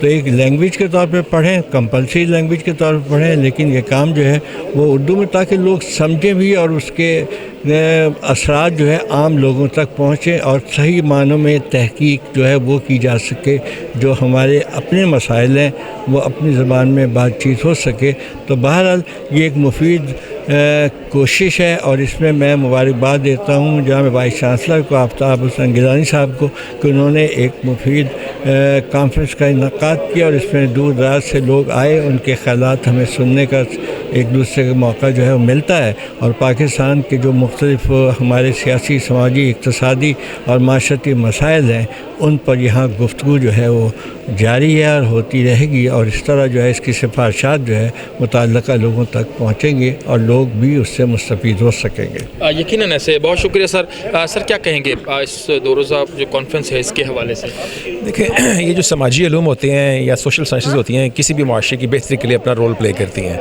تو ایک لینگویج کے طور پہ پڑھیں، کمپلسری لینگویج کے طور پہ پڑھیں، لیکن یہ کام جو ہے وہ اردو میں، تاکہ لوگ سمجھیں بھی اور اس کے اثرات جو ہے عام لوگوں تک پہنچیں اور صحیح معنوں میں تحقیق جو ہے وہ کی جا سکے، جو ہمارے اپنے مسائل ہیں وہ اپنی زبان میں بات چیت ہو سکے۔ تو بہرحال یہ ایک مفید کوشش ہے، اور اس میں میں مبارکباد دیتا ہوں جناب وائس چانسلر کو، آفتاب حسین گیلانی صاحب کو، کہ انہوں نے ایک مفید کانفرنس کا انعقاد کیا، اور اس میں دور دراز سے لوگ آئے، ان کے خیالات ہمیں سننے کا ایک دوسرے کا موقع جو ہے وہ ملتا ہے، اور پاکستان کے جو مختلف ہمارے سیاسی، سماجی، اقتصادی اور معاشرتی مسائل ہیں ان پر یہاں گفتگو جو ہے وہ جاری ہے اور ہوتی رہے گی، اور اس طرح جو ہے اس کی سفارشات جو ہے متعلقہ لوگوں تک پہنچیں گے اور لوگ بھی اس سے مستفید ہو سکیں گے۔ یقیناً ایسے بہت شکریہ سر۔ سر کیا کہیں گے اس دو روزہ جو کانفرنس ہے اس کے حوالے سے؟ دیکھیں، یہ جو سماجی علوم ہوتے ہیں یا سوشل سائنسز ہوتی ہیں، کسی بھی معاشرے کی بہتری کے لیے اپنا رول پلے کرتی ہیں،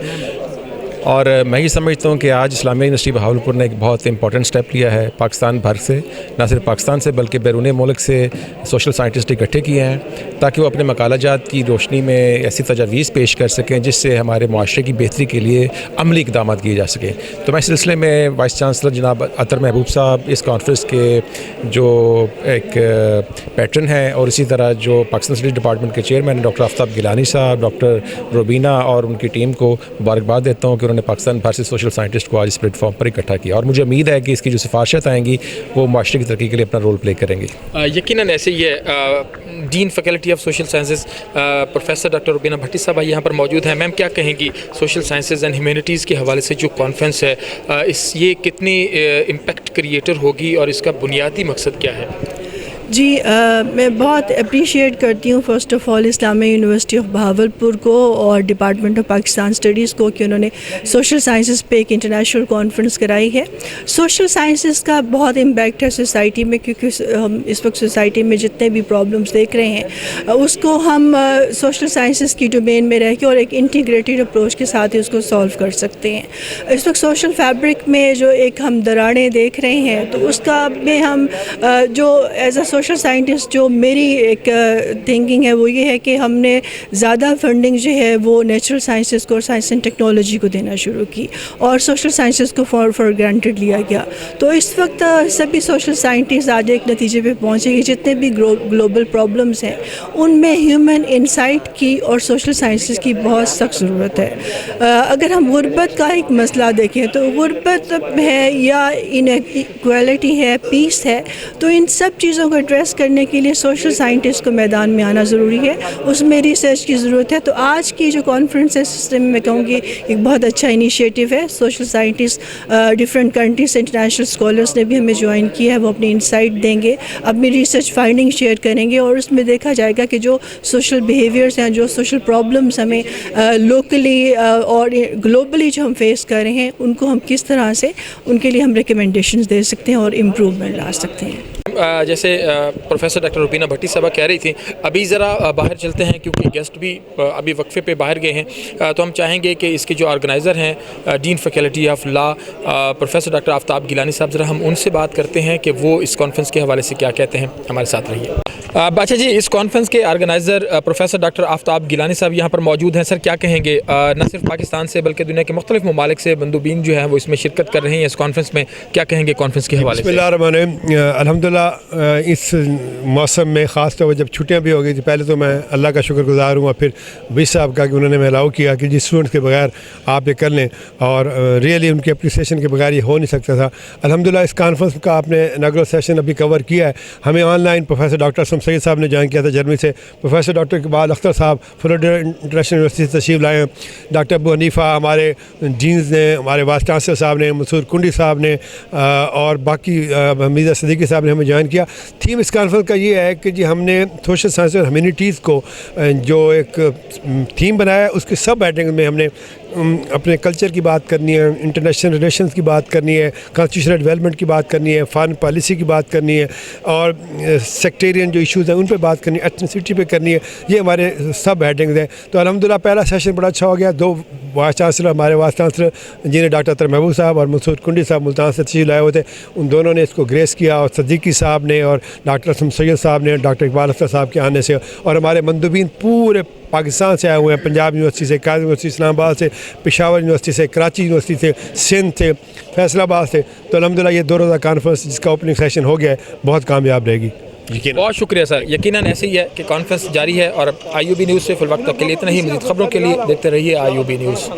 اور میں یہ سمجھتا ہوں کہ آج اسلامیہ یونیورسٹی بہاولپور نے ایک بہت امپورٹنٹ سٹیپ لیا ہے۔ پاکستان بھر سے، نہ صرف پاکستان سے بلکہ بیرون ملک سے سوشل سائنٹسٹ اکٹھے کیے ہیں تاکہ وہ اپنے مقالہ جات کی روشنی میں ایسی تجاویز پیش کر سکیں جس سے ہمارے معاشرے کی بہتری کے لیے عملی اقدامات کیے جا سکیں۔ تو میں اس سلسلے میں وائس چانسلر جناب عطر محبوب صاحب اس کانفرنس کے جو ایک پیٹرن ہیں، اور اسی طرح جو پاکستان اسٹڈیز ڈپارٹمنٹ کے چیئرمین ڈاکٹر آفتاب گیلانی صاحب، ڈاکٹر روبینہ اور ان کی ٹیم کو مبارکباد دیتا ہوں کہ انہوں نے پاکستان بھر سے سوشل سائنٹسٹ کو آج اس پلیٹ فارم پر اکٹھا کیا، اور مجھے امید ہے کہ اس کی جو سفارشات آئیں گی وہ معاشرے کی ترقی کے لیے اپنا رول پلے کریں گی۔ یقیناً ایسے ہی ہے۔ Dean faculty of social sciences professor doctor Rubina Bhatti صاحبہ یہاں پر موجود ہیں۔ میم کیا کہیں گی سوشل سائنسز اینڈ ہیومینٹیز کے حوالے سے جو کانفرنس ہے یہ کتنی امپیکٹ کریٹر ہوگی اور اس کا بنیادی مقصد کیا ہے؟ جی میں بہت اپریشیٹ کرتی ہوں first of all Islamia university of Bahawalpur کو اور ڈپارٹمنٹ آف پاکستان اسٹڈیز کو کہ انہوں نے سوشل سائنسز پہ ایک انٹرنیشنل کانفرنس کرائی ہے۔ سوشل سائنسز کا بہت امپیکٹ ہے سوسائٹی میں، کیونکہ ہم اس وقت سوسائٹی میں جتنے بھی پرابلمس دیکھ رہے ہیں اس کو ہم سوشل سائنسز کی ڈومین میں رہ کے اور ایک انٹیگریٹڈ اپروچ کے ساتھ ہی اس کو سالو کر سکتے ہیں۔ اس وقت سوشل فیبرک میں جو ایک ہم دراڑیں دیکھ رہے ہیں تو اس کا میں ہم جو ایز اے سوشل سائنٹسٹ جو میری ایک تھنکنگ ہے وہ یہ ہے کہ ہم نے زیادہ فنڈنگ جو ہے وہ نیچرل سائنسز کو اور سائنس اینڈ ٹیکنالوجی کو دینا شروع کی، اور سوشل سائنسز کو فار گرانٹیڈ لیا گیا۔ تو اس وقت سبھی سوشل سائنٹسٹ آج ایک نتیجے پہ پہنچے کہ جتنے بھی گلوبل پرابلمس ہیں ان میں ہیومن انسائٹ کی اور سوشل سائنسز کی بہت سخت ضرورت ہے۔ اگر ہم غربت کا ایک مسئلہ دیکھیں تو غربت ہے یا انیکوالٹی ہے، پیس ہے، تو ان سب چیزوں کو ایڈریس کرنے کے لیے سوشل سائنٹسٹ کو میدان میں آنا ضروری ہے، اس میں ریسرچ کی ضرورت ہے۔ تو آج کی جو کانفرنس ہے سسٹم میں کہوں گی ایک بہت اچھا انیشیٹو ہے۔ سوشل سائنٹسٹ ڈفرینٹ کنٹریز سے انٹرنیشنل اسکالرس نے بھی ہمیں جوائن کیا ہے، وہ اپنی انسائٹ دیں گے، اپنی ریسرچ فائنڈنگ شیئر کریں گے، اور اس میں دیکھا جائے گا کہ جو سوشل بیہیویئرس ہیں، جو سوشل پرابلمس ہمیں لوکلی اور گلوبلی جو ہم فیس کر رہے ہیں ان کو ہم کس طرح سے ان کے لیے ہم ریکمنڈیشنز دے سکتے ہیں اور امپروومنٹ لا سکتے ہیں۔ جیسے پروفیسر ڈاکٹر روبینہ بھٹی صاحبہ کہہ رہی تھیں، ابھی ذرا باہر چلتے ہیں کیونکہ گیسٹ بھی ابھی وقفے پہ باہر گئے ہیں، تو ہم چاہیں گے کہ اس کے جو آرگنائزر ہیں dean faculty of law professor doctor Aftab Gilani صاحب، ذرا ہم ان سے بات کرتے ہیں کہ وہ اس کانفرنس کے حوالے سے کیا کہتے ہیں۔ ہمارے ساتھ رہیے۔ اچھا جی، اس کانفرنس کے organiser professor doctor Aftab Gilani صاحب یہاں پر موجود ہیں۔ سر کیا کہیں گے، نہ صرف پاکستان سے بلکہ دنیا کے مختلف ممالک سے مندوبین جو ہیں وہ اس میں شرکت کر رہے ہیں اس کانفرنس میں، کیا کہیں گے کانفرنس کے حوالے سے؟ بسم اللہ الرحمن الرحیم۔ الحمدللہ اس موسم میں خاص طور پر جب چھٹیاں بھی ہو گئی تھی، پہلے تو میں اللہ کا شکر گزار ہوں، اور پھر ویس صاحب کا کہ انہوں نے الاؤ کیا کہ جس اسٹوڈنٹس کے بغیر آپ یہ کر لیں، اور ریئلی ان کے اپریسیشن کے بغیر یہ ہو نہیں سکتا تھا۔ الحمدللہ اس کانفرنس کا آپ نے اناگرل سیشن ابھی کور کیا ہے، ہمیں online professor doctor Aslam Syed صاحب نے جوائن کیا تھا جرمنی سے، پروفیسر ڈاکٹر اقبال اختر صاحب فلوریڈا انٹرنیشنل یونیورسٹی سے تشریف لائے ہیں، ڈاکٹر ابو حنیفہ ہمارے ڈینز نے، ہمارے وائس چانسلر صاحب نے، منصور کنڈی صاحب نے، اور باقی حمیدہ صدیقی صاحب نے ہمیں جوائن کیا۔ تھیم اس کانفرنس کا یہ ہے کہ جی ہم نے سوشل سائنس اور ہیومینٹیز کو جو ایک تھیم بنایا ہے، اس کے سب ہیڈنگ میں ہم نے اپنے کلچر کی بات کرنی ہے، انٹرنیشنل ریلیشنز کی بات کرنی ہے، کانسٹیٹیوشنل ڈیولپمنٹ کی بات کرنی ہے، فارن پالیسی کی بات کرنی ہے، اور سیکٹیرین جو ایشوز ہیں ان پہ بات کرنی ہے، ایتھنیسٹی پہ کرنی ہے. یہ ہمارے سب ہیڈنگز ہیں. تو الحمدللہ پہلا سیشن بڑا اچھا ہو گیا. 2 وائس چانسلر ہمارے وائس چانسلر جنہیں ڈاکٹر اطہر محبوب صاحب اور منصور کنڈی صاحب ملتان سے تشریف لائے ہوئے تھے، ان دونوں نے اس کو گریس کیا، اور صدیقی صاحب نے اور ڈاکٹر اسلم سید صاحب نے، ڈاکٹر اقبال اختر صاحب کے آنے سے، اور ہمارے مندوبین پورے پاکستان سے آئے ہوئے ہیں، پنجاب یونیورسٹی سے، قائد یونیورسٹی اسلام آباد سے، پشاور یونیورسٹی سے، کراچی یونیورسٹی سے، سندھ سے، فیصل آباد سے. تو الحمدللہ یہ 2 روزہ کانفرنس جس کا اوپننگ سیشن ہو گیا ہے بہت کامیاب رہے گی. بہت شکریہ سر. یقیناً ایسے ہی ہے کہ کانفرنس جاری ہے، اور IUB نیوز سے فی الوقت تک کے لیے اتنا ہی. مزید خبروں کے لیے دیکھتے رہیے IUB نیوز.